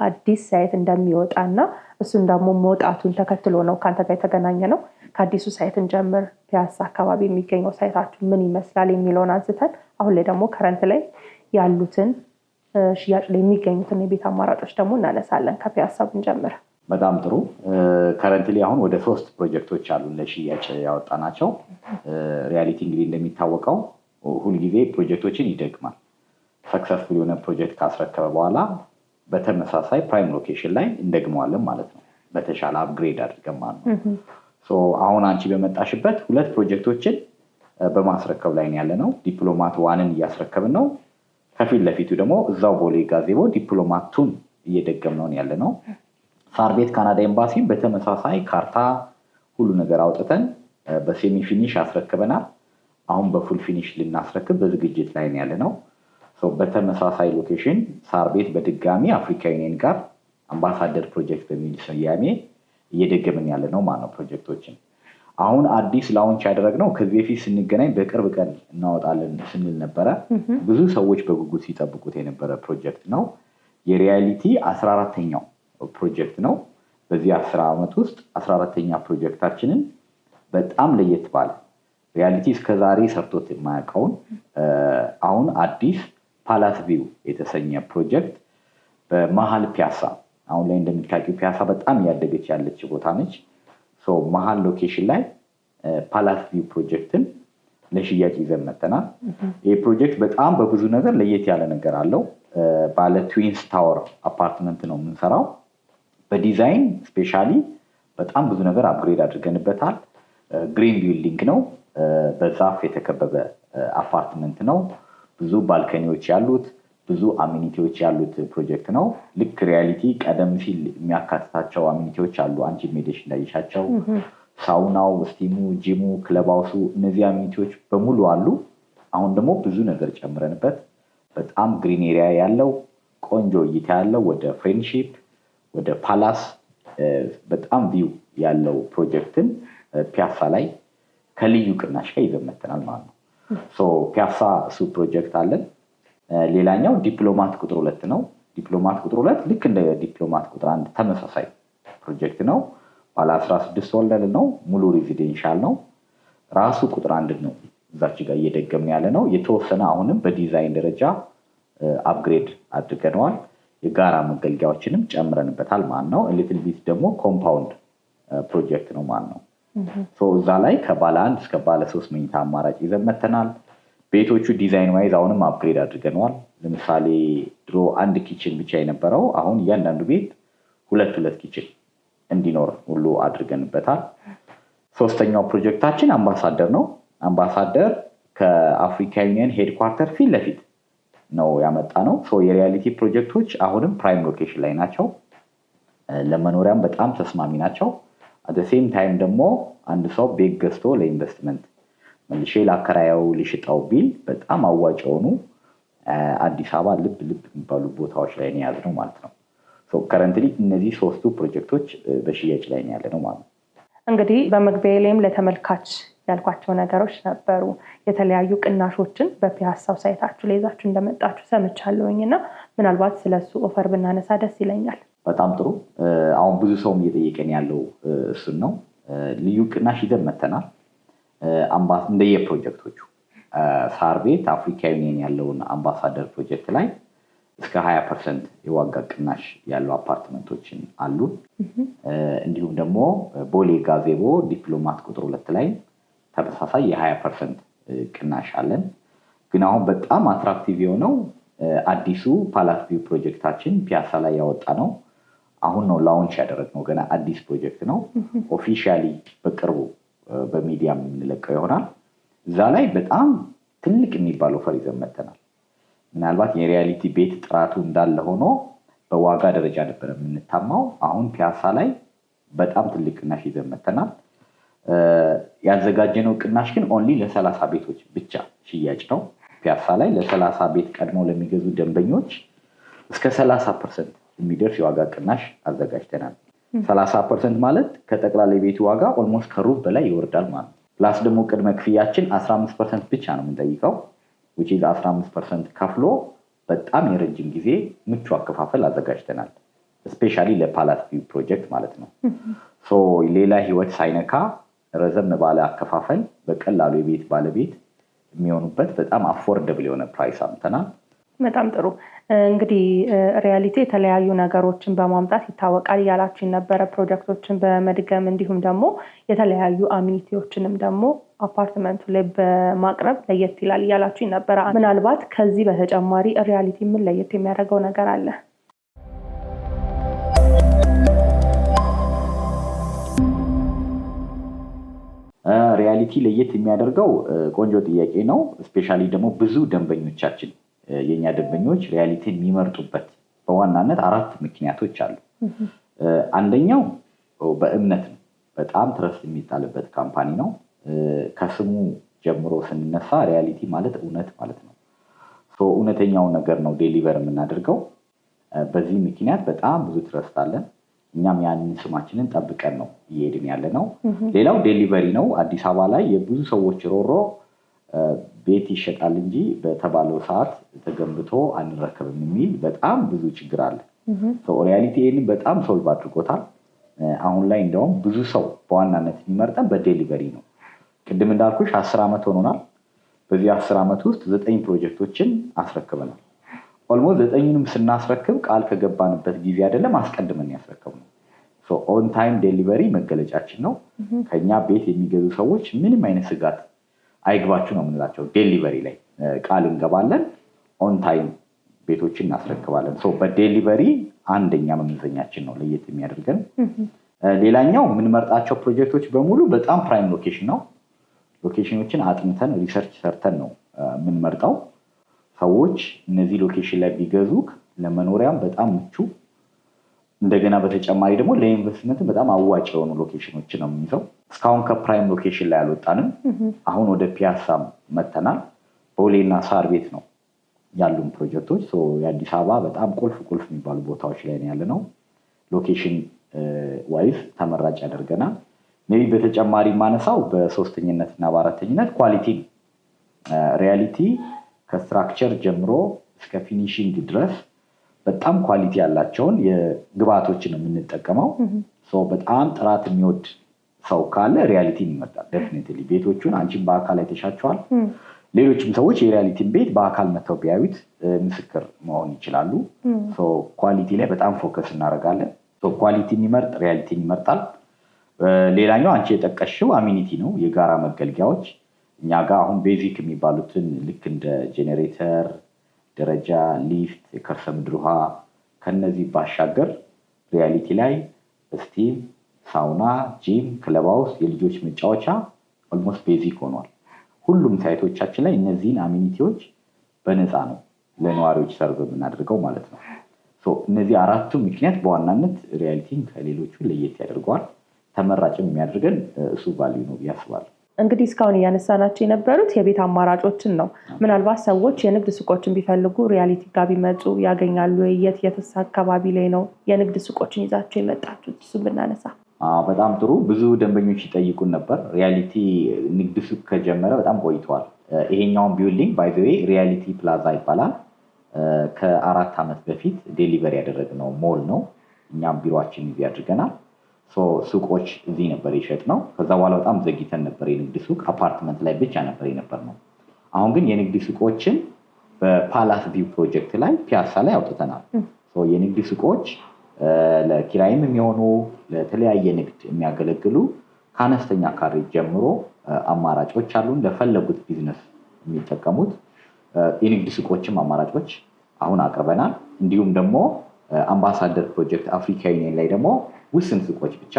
አዲስ ሳይት እንደሚወጣና እሱን ደግሞ መውጣቱን ተከትሎ ነው ካንተ ጋር የተገናኘ ነው። ከአዲሱ ሳይትን ጀምር ፒያሳ አካባቢ የሚገኘው ሳይታችሁ ምን ይመስላል የሚለውን አንስተን አሁን ላይ ደግሞ ከረንት ላይ ያሉትን ሽያጭ ላይ የሚገኙትን የቤት አማራጮች ደግሞ እናነሳለን። ከፒያሳ ብንጀምር በጣም ጥሩ። ከረንትሊ አሁን ወደ 3 ፕሮጀክቶች አሉ ለሽያጭ ያወጣናቸው። ሪያሊቲ እንግዲህ እንደሚታወቀው ሁልጊዜ ፕሮጀክቶችን ይደግማል። ሰክሰስፉል የሆነ ፕሮጀክት ካስረከበ በኋላ በተመሳሳይ ፕራይም ሎኬሽን ላይ እንደግመዋለን ማለት ነው። በተሻለ አፕግሬድ አድርገን ማለት ነው። አሁን አንቺ በመጣሽበት 2 ፕሮጀክቶችን በማስረከብ ላይ ያለ ነው። ዲፕሎማት 1ን እያስረከብን ነው። ከፊት ለፊቱ ደግሞ እዛው ቦሌ ጋዜቦ ዲፕሎማት 2ን እየደገምነው ያለ ነው። ሳር ቤት ካናዳ ኤምባሲ በተመሳሳይ ካርታ ሁሉ ነገር አውጥተን በሴሚ ፊኒሽ አስረክበናል። አሁን በፉል ፊኒሽ ልናስረክብ በዝግጅት ላይ ያለ ነው። በተመሳሳይ ሎኬሽን ሳር ቤት በድጋሚ አፍሪካ ዩኒየን ጋር አምባሳደር ፕሮጀክት በሚል ስያሜ እየደገምን ያለ ነው ማለት ነው ፕሮጀክቶችን። አሁን አዲስ ላውንች ያደረግነው ከዚህ በፊት ስንገናኝ በቅርብ ቀን እናወጣለን ስንል ነበረ። ብዙ ሰዎች በጉጉት ሲጠብቁት የነበረ ፕሮጀክት ነው። የሪያሊቲ 14ኛው ፕሮጀክት ነው። በዚህ 10 ዓመት ውስጥ 14ኛ ፕሮጀክታችንን በጣም ለየት ባለ ሪያሊቲ እስከዛሬ ሰርቶት የማያውቀውን አሁን አዲስ ፓላስ ቪው የተሰኘ ፕሮጀክት በመሀል ፒያሳ፣ አሁን ላይ እንደምታውቂው ፒያሳ በጣም ያደገች ያለች ቦታ ነች። መሀል ሎኬሽን ላይ ፓላስ ቪው ፕሮጀክትን ለሽያጭ ይዘን መጥተናል። ይህ ፕሮጀክት በጣም በብዙ ነገር ለየት ያለ ነገር አለው። ባለ ትዊንስ ታወር አፓርትመንት ነው የምንሰራው። በዲዛይን ስፔሻሊ በጣም ብዙ ነገር አፕግሬድ አድርገንበታል። ግሪን ቢልዲንግ ነው። በዛፍ የተከበበ አፓርትመንት ነው። ብዙ ባልከኒዎች ያሉት፣ ብዙ አሚኒቲዎች ያሉት ፕሮጀክት ነው። ልክ ሪያሊቲ ቀደም ሲል የሚያካትታቸው አሚኒቲዎች አሉ። አንቺ ሜዲሽ እንዳይሻቸው ሳውናው፣ ስቲሙ፣ ጂሙ፣ ክለባውሱ እነዚህ አሚኒቲዎች በሙሉ አሉ። አሁን ደግሞ ብዙ ነገር ጨምረንበት በጣም ግሪን ኤሪያ ያለው ቆንጆ እይታ ያለው ወደ ፍሬንድሺፕ ወደ ፓላስ በጣም ቪው ያለው ፕሮጀክትን ፒያሳ ላይ ከልዩ ቅናሽ ጋር ይዘን መጥተናል ማለት ነው። ፒያሳ እሱ ፕሮጀክት አለን። ሌላኛው ዲፕሎማት ቁጥር 2 ነው። ዲፕሎማት ቁጥር 2 ልክ እንደ ዲፕሎማት ቁጥር 1 ተመሳሳይ ፕሮጀክት ነው። ባለ 16 ወለል ነው። ሙሉ ሬዚደንሻል ነው። ራሱ ቁጥር 1 ነው እዛች ጋር እየደገምን ያለ ነው። የተወሰነ አሁንም በዲዛይን ደረጃ አፕግሬድ አድርገነዋል። የጋራ መገልገያዎችንም ጨምረንበታል ማለት ነው። ሊትል ቢት ደግሞ ኮምፓውንድ ፕሮጀክት ነው ማለት ነው። እዛ ላይ ከባለ 1 እስከ ባለ 3 መኝታ አማራጭ ይዘን መጥተናል። ቤቶቹ ዲዛይን ዋይዝ አሁንም አፕግሬድ አድርገነዋል። ለምሳሌ ድሮ 1 ኪችን ብቻ የነበረው አሁን እያንዳንዱ ቤት 2 ኪችን እንዲኖር ሁሉ አድርገንበታል። 3ኛው ፕሮጀክታችን አምባሳደር ነው። አምባሳደር ከአፍሪካ ዩኒየን ሄድኳርተር ፊት ለፊት ነው ያመጣ ነው። የሪያሊቲ ፕሮጀክቶች አሁንም ፕራይም ሎኬሽን ላይ ናቸው። ለመኖሪያም በጣም ተስማሚ ናቸው። አት ሴም ታይም ደግሞ አንድ ሰው ቤት ገዝቶ ለኢንቨስትመንት መልሼ ላከራየው ልሽጣው ቢል በጣም አዋጭ የሆኑ አዲስ አበባ ልብ የሚባሉ ቦታዎች ላይ ነው ያዝነው ማለት ነው። ከረንትሊ እነዚህ 3ቱ ፕሮጀክቶች በሽያጭ ላይ ነው ያለ ነው ማለት ነው። እንግዲህ በመግቢያ ላይም ለተመልካች ያልኳቸው ነገሮች ነበሩ። የተለያዩ ቅናሾችን በፒያሳው ሳይታችሁ ላይ ይዛችሁ እንደመጣችሁ ሰምቻለሁኝና ምናልባት ስለሱ ኦፈር ብናነሳ ደስ ይለኛል። በጣም ጥሩ። አሁን ብዙ ሰውም እየጠየቀን ያለው እሱን ነው። ልዩ ቅናሽ ይዘን መጥተናል። እንደየ ፕሮጀክቶቹ ሳር ቤት አፍሪካ ዩኒየን ያለውን አምባሳደር ፕሮጀክት ላይ እስከ 20% የዋጋ ቅናሽ ያለው አፓርትመንቶችን አሉ። እንዲሁም ደግሞ ቦሌ ጋዜቦ ዲፕሎማት ቁጥር 2 ላይ ተመሳሳይ የ20% ቅናሽ አለን። ግን አሁን በጣም አትራክቲቭ የሆነው አዲሱ ፓላስ ቪው ፕሮጀክታችን ፒያሳ ላይ ያወጣ ነው። አሁን ነው ላውንች ያደረግነው። ገና አዲስ ፕሮጀክት ነው። ኦፊሻሊ በቅርቡ በሚዲያ የምንለቀው ይሆናል። እዛ ላይ በጣም ትልቅ የሚባል ኦፈር ይዘን መጥተናል። ምናልባት የሪያሊቲ ቤት ጥራቱ እንዳለ ሆኖ በዋጋ ደረጃ ነበር የምንታማው። አሁን ፒያሳ ላይ በጣም ትልቅ ቅናሽ ይዘን መጥተናል። ያዘጋጀነው ቅናሽ ግን ኦንሊ ለ30 ቤቶች ብቻ ሽያጭ ነው። ፒያሳ ላይ ለ30 ቤት ቀድመው ለሚገዙ ደንበኞች እስከ 30% የሚደርስ የዋጋ ቅናሽ አዘጋጅተናል። 30% ማለት ከጠቅላላ የቤቱ ዋጋ ኦልሞስት ከሩብ በላይ ይወርዳል ማለት ነው። ፕላስ ደግሞ ቅድመ ክፍያችን 15% ብቻ ነው የምንጠይቀው which is 15% ከፍሎ በጣም የረጅም ጊዜ ምቹ አከፋፈል አዘጋጅተናል ስፔሻሊ ለፓላስ ቪው ፕሮጀክት ማለት ነው። ሶ ሌላ ህይወት ሳይነካ ረዘም ባለ አከፋፈል በቀላሉ የቤት ባለቤት የሚሆኑበት በጣም አፎርደብል የሆነ ፕራይስ አምጥተናል። በጣም ጥሩ። እንግዲህ ሪያሊቲ የተለያዩ ነገሮችን በማምጣት ይታወቃል ያላችሁ የነበረ ፕሮጀክቶችን በመድገም እንዲሁም ደግሞ የተለያዩ አሚኒቲዎችንም ደግሞ አፓርትመንቱ ላይ በማቅረብ ለየት ይላል ያላችሁ የነበረ። ምናልባት ከዚህ በተጨማሪ ሪያሊቲ ምን ለየት የሚያደርገው ነገር አለ? ሪያሊቲ ለየት የሚያደርገው ቆንጆ ጥያቄ ነው። ስፔሻሊ ደግሞ ብዙ ደንበኞቻችን የኛ ደንበኞች ሪያሊቲን የሚመርጡበት በዋናነት 4 ምክንያቶች አሉ። አንደኛው በእምነት ነው። በጣም ትረስት የሚጣልበት ካምፓኒ ነው። ከስሙ ጀምሮ ስንነሳ ሪያሊቲ ማለት እውነት ማለት ነው። እውነተኛው ነገር ነው ዴሊቨር የምናደርገው። በዚህ ምክንያት በጣም ብዙ ትረስት አለን። እኛም ያንን ስማችንን ጠብቀን ነው እየሄድን ያለ ነው። ሌላው ዴሊቨሪ ነው። አዲስ አበባ ላይ የብዙ ሰዎች ሮሮ ቤት ይሸጣል እንጂ በተባለው ሰዓት ተገንብቶ አንረከብም የሚል በጣም ብዙ ችግር አለ። ሪያሊቲ ይህንን በጣም ሶልቭ አድርጎታል። አሁን ላይ እንደውም ብዙ ሰው በዋናነት የሚመርጠን በዴሊቨሪ ነው። ቅድም እንዳልኩሽ 10 ዓመት ሆኖናል። በዚህ 10 ዓመት ውስጥ 9 ፕሮጀክቶችን አስረክበናል። ኦልሞስት 9ንም ስናስረክብ ቃል ከገባንበት ጊዜ አይደለም አስቀድመን ያስረክብነው። ኦን ታይም ዴሊቨሪ መገለጫችን ነው። ከኛ ቤት የሚገዙ ሰዎች ምንም አይነት ስጋት አይግባችሁ ነው የምንላቸው። ዴሊቨሪ ላይ ቃል እንገባለን፣ ኦን ታይም ቤቶችን እናስረክባለን። በዴሊቨሪ አንደኛ መመዘኛችን ነው ለየት የሚያደርገን። ሌላኛው የምንመርጣቸው ፕሮጀክቶች በሙሉ በጣም ፕራይም ሎኬሽን ነው። ሎኬሽኖችን አጥንተን ሪሰርች ሰርተን ነው የምንመርጠው። ሰዎች እነዚህ ሎኬሽን ላይ ቢገዙ ለመኖሪያም በጣም ምቹ፣ እንደገና በተጨማሪ ደግሞ ለኢንቨስትመንት በጣም አዋጭ የሆኑ ሎኬሽኖችን ነው የሚይዘው። እስካሁን ከፕራይም ሎኬሽን ላይ አልወጣንም። አሁን ወደ ፒያሳም መተናል። ቦሌና ሳር ቤት ነው ያሉን ፕሮጀክቶች። የአዲስ አበባ በጣም ቁልፍ የሚባሉ ቦታዎች ላይ ነው ያለነው። ሎኬሽን ዋይዝ ተመራጭ ያደርገናል። ሜቢ በተጨማሪ ማነሳው በሶስተኝነትና በአራተኝነት ኳሊቲ ነው። ሪያሊቲ ከስትራክቸር ጀምሮ እስከ ፊኒሽንግ ድረስ በጣም ኳሊቲ ያላቸውን የግብአቶችን ነው የምንጠቀመው። በጣም ጥራት የሚወድ ሰው ካለ ሪያሊቲን ይመርጣል። ዴፊኒትሊ ቤቶቹን አንቺን በአካል አይተሻቸዋል። ሌሎችም ሰዎች የሪያሊቲን ቤት በአካል መጥተው ቢያዩት ምስክር መሆን ይችላሉ። ኳሊቲ ላይ በጣም ፎከስ እናደርጋለን። ኳሊቲ የሚመርጥ ሪያሊቲን ይመርጣል። ሌላኛው አንቺ የጠቀሽው አሚኒቲ ነው፣ የጋራ መገልገያዎች። እኛ ጋር አሁን ቤዚክ የሚባሉትን ልክ እንደ ጄኔሬተር፣ ደረጃ፣ ሊፍት፣ የከርሰ ምድር ውሃ ከነዚህ ባሻገር ሪያሊቲ ላይ ስቲም፣ ሳውና፣ ጂም፣ ክለብ ሃውስ፣ የልጆች መጫወቻ ኦልሞስት ቤዚክ ሆኗል። ሁሉም ሳይቶቻችን ላይ እነዚህን አሚኒቲዎች በነፃ ነው ለነዋሪዎች ሰርቭ የምናደርገው ማለት ነው። እነዚህ 4ቱ ምክንያት በዋናነት ሪያሊቲን ከሌሎቹ ለየት ያደርገዋል። ተመራጭም የሚያደርገን እሱ ቫልዩ ነው ብዬ አስባለሁ። እንግዲህ እስካሁን እያነሳናቸው የነበሩት የቤት አማራጮችን ነው። ምናልባት ሰዎች የንግድ ሱቆችን ቢፈልጉ ሪያሊቲ ጋር ቢመጡ ያገኛሉ? የትስ አካባቢ ላይ ነው የንግድ ሱቆችን ይዛቸው የመጣችሁት? እሱ ብናነሳ በጣም ጥሩ። ብዙ ደንበኞች ይጠይቁን ነበር። ሪያሊቲ ንግድ ሱቅ ከጀመረ በጣም ቆይተዋል። ይሄኛውን ቢልዲንግ ባይ ዘ ዌይ ሪያሊቲ ፕላዛ ይባላል። ከ4 ዓመት በፊት ዴሊቨሪ ያደረግነው ሞል ነው። እኛም ቢሮአችን እዚህ አድርገናል። ሱቆች እዚህ ነበር የሸጥነው። ከዛ በኋላ በጣም ዘግይተን ነበር የንግድ ሱቅ አፓርትመንት ላይ ብቻ ነበር የነበርነው። አሁን ግን የንግድ ሱቆችን በፓላስ ቪው ፕሮጀክት ላይ ፒያሳ ላይ አውጥተናል። የንግድ ሱቆች ለኪራይም የሚሆኑ ለተለያየ ንግድ የሚያገለግሉ ከአነስተኛ ካሬ ጀምሮ አማራጮች አሉን። ለፈለጉት ቢዝነስ የሚጠቀሙት የንግድ ሱቆችም አማራጮች አሁን አቅርበናል። እንዲሁም ደግሞ አምባሳደር ፕሮጀክት አፍሪካ ዩኒየን ላይ ደግሞ ውስን ሱቆች ብቻ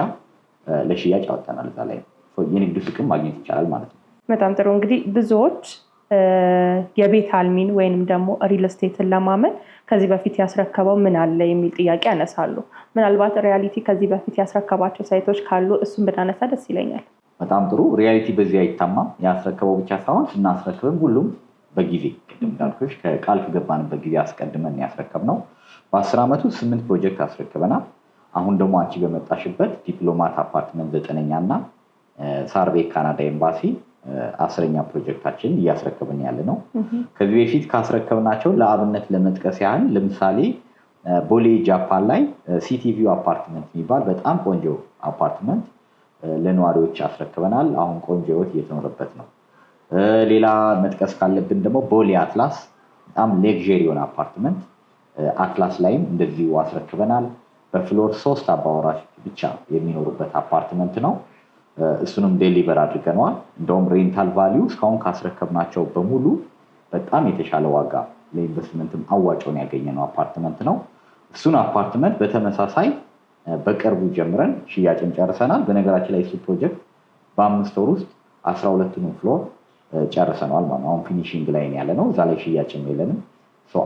ለሽያጭ አወጣናል። እዛ ላይ የንግድ ሱቅም ማግኘት ይቻላል ማለት ነው። በጣም ጥሩ። እንግዲህ ብዙዎች የቤት አልሚን ወይንም ደግሞ ሪል ስቴትን ለማመን ከዚህ በፊት ያስረከበው ምን አለ የሚል ጥያቄ ያነሳሉ። ምናልባት ሪያሊቲ ከዚህ በፊት ያስረከባቸው ሳይቶች ካሉ እሱን ብናነሳ ደስ ይለኛል። በጣም ጥሩ። ሪያሊቲ በዚህ አይታማም። ያስረከበው ብቻ ሳይሆን ስናስረክብም ሁሉም በጊዜ ቅድም እንዳልኩሽ ከቃል ከገባንበት ጊዜ አስቀድመን ያስረከብነው። በ10 ዓመቱ 8 ፕሮጀክት አስረክበናል። አሁን ደግሞ አንቺ በመጣሽበት ዲፕሎማት አፓርትመንት 9ኛ እና ሳር ቤት ካናዳ ኤምባሲ 10ኛ ፕሮጀክታችን እያስረከብን ያለ ነው። ከዚህ በፊት ካስረከብናቸው ለአብነት ለመጥቀስ ያህል ለምሳሌ ቦሌ ጃፓን ላይ ሲቲቪው አፓርትመንት የሚባል በጣም ቆንጆ አፓርትመንት ለነዋሪዎች አስረክበናል። አሁን ቆንጆ ህይወት እየተኖረበት ነው። ሌላ መጥቀስ ካለብን ደግሞ ቦሌ አትላስ በጣም ሌክዠሪ የሆነ አፓርትመንት አትላስ ላይም እንደዚሁ አስረክበናል። በፍሎር 3 አባወራዎች ብቻ የሚኖሩበት አፓርትመንት ነው። እሱንም ዴሊቨር አድርገነዋል። እንደውም ሬንታል ቫሊዩ እስካሁን ካስረከብናቸው በሙሉ በጣም የተሻለ ዋጋ ለኢንቨስትመንትም አዋጭውን ያገኘነው አፓርትመንት ነው። እሱን አፓርትመንት በተመሳሳይ በቅርቡ ጀምረን ሽያጭን ጨርሰናል። በነገራችን ላይ እሱ ፕሮጀክት በ5 ወር ውስጥ 12ቱን ፍሎር ጨርሰናል ማለት ነው። አሁን ፊኒሺንግ ላይ ያለ ነው። እዛ ላይ ሽያጭም የለንም።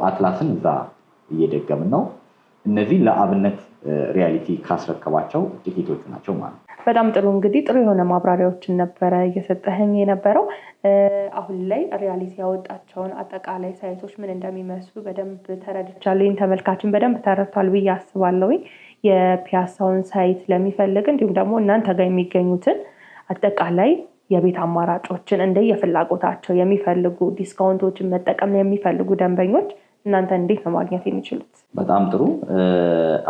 አትላስን እዛ እየደገምን ነው። እነዚህ ለአብነት ሪያሊቲ ካስረከባቸው ጥቂቶቹ ናቸው ማለት ነው። በጣም ጥሩ። እንግዲህ ጥሩ የሆነ ማብራሪያዎችን ነበረ እየሰጠኸኝ የነበረው። አሁን ላይ ሪያሊቲ ያወጣቸውን አጠቃላይ ሳይቶች ምን እንደሚመስሉ በደንብ ተረድቻለሁ። ተመልካችን በደንብ ተረድቷል ብዬ አስባለሁ። የፒያሳውን ሳይት ለሚፈልግ እንዲሁም ደግሞ እናንተ ጋር የሚገኙትን አጠቃላይ የቤት አማራጮችን እንደየፍላጎታቸው የሚፈልጉ ዲስካውንቶችን መጠቀም የሚፈልጉ ደንበኞች እናንተ እንዴት ነው ማግኘት የሚችሉት? በጣም ጥሩ።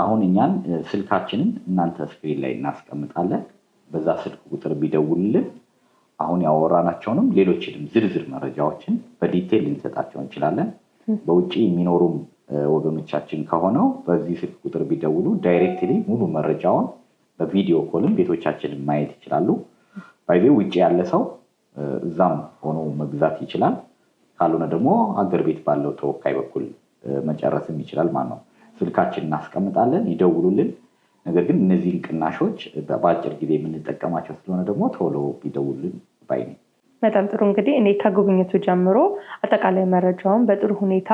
አሁን እኛን ስልካችንን እናንተ ስክሪን ላይ እናስቀምጣለን። በዛ ስልክ ቁጥር ቢደውልልን አሁን ያወራናቸውንም ሌሎችንም ዝርዝር መረጃዎችን በዲቴል ልንሰጣቸው እንችላለን። በውጭ የሚኖሩም ወገኖቻችን ከሆነው በዚህ ስልክ ቁጥር ቢደውሉ ዳይሬክትሊ ሙሉ መረጃውን በቪዲዮ ኮልም ቤቶቻችንን ማየት ይችላሉ። ባይዜ ውጭ ያለ ሰው እዛም ሆኖ መግዛት ይችላል። ካልሆነ ደግሞ አገር ቤት ባለው ተወካይ በኩል መጨረስም ይችላል ማለት ነው። ስልካችን እናስቀምጣለን፣ ይደውሉልን። ነገር ግን እነዚህን ቅናሾች በአጭር ጊዜ የምንጠቀማቸው ስለሆነ ደግሞ ቶሎ ቢደውሉልን ባይ ነኝ። በጣም ጥሩ። እንግዲህ እኔ ከጉብኝቱ ጀምሮ አጠቃላይ መረጃውን በጥሩ ሁኔታ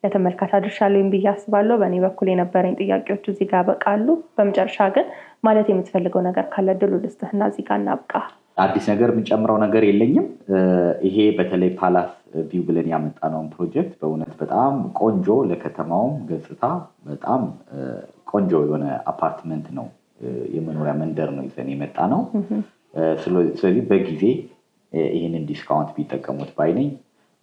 ለተመልካች አድርሻለሁ ብዬ አስባለሁ። በእኔ በኩል የነበረኝ ጥያቄዎች እዚህ ጋር በቃሉ። በመጨረሻ ግን ማለት የምትፈልገው ነገር ካለ ድሉ ልስጥህና እዚህ ጋር እናብቃ። አዲስ ነገር የምንጨምረው ነገር የለኝም። ይሄ በተለይ ፓላስ ቪው ብለን ያመጣነውን ፕሮጀክት በእውነት በጣም ቆንጆ፣ ለከተማውም ገጽታ በጣም ቆንጆ የሆነ አፓርትመንት ነው፣ የመኖሪያ መንደር ነው ይዘን የመጣ ነው። ስለዚህ በጊዜ ይህንን ዲስካውንት ቢጠቀሙት ባይነኝ።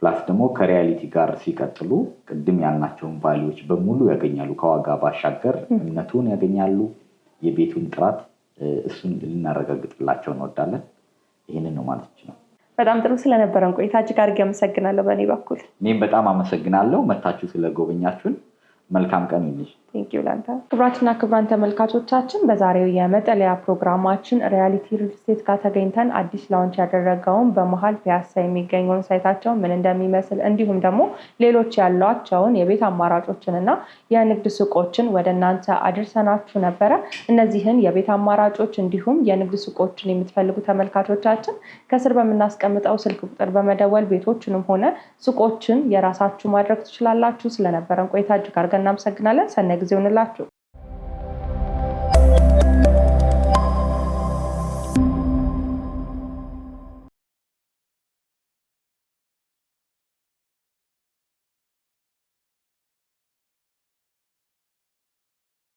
ፕላስ ደግሞ ከሪያሊቲ ጋር ሲቀጥሉ ቅድም ያልናቸውን ቫሊዎች በሙሉ ያገኛሉ። ከዋጋ ባሻገር እምነቱን ያገኛሉ፣ የቤቱን ጥራት፣ እሱን ልናረጋግጥላቸው እንወዳለን። ይህንን ነው ማለት ነው። በጣም ጥሩ። ስለነበረን ቆይታ እጅግ አድርጌ አመሰግናለሁ። በእኔ በኩል እኔም በጣም አመሰግናለሁ መታችሁ ስለጎበኛችሁን። መልካም ቀን ይሁንልሽ። ቴንኪው ላንተ። ክቡራትና ክቡራን ተመልካቾቻችን በዛሬው የመጠለያ ፕሮግራማችን ሪያሊቲ ሪል ስቴት ጋር ተገኝተን አዲስ ላውንች ያደረገውን በመሀል ፒያሳ የሚገኘውን ሳይታቸው ምን እንደሚመስል እንዲሁም ደግሞ ሌሎች ያሏቸውን የቤት አማራጮችን እና የንግድ ሱቆችን ወደ እናንተ አድርሰናችሁ ነበረ። እነዚህን የቤት አማራጮች እንዲሁም የንግድ ሱቆችን የምትፈልጉ ተመልካቾቻችን ከስር በምናስቀምጠው ስልክ ቁጥር በመደወል ቤቶችንም ሆነ ሱቆችን የራሳችሁ ማድረግ ትችላላችሁ። ስለነበረን ቆይታ እጅግ አድርገን እናመሰግናለን። ሰናይ ጊዜ ይሁንላችሁ።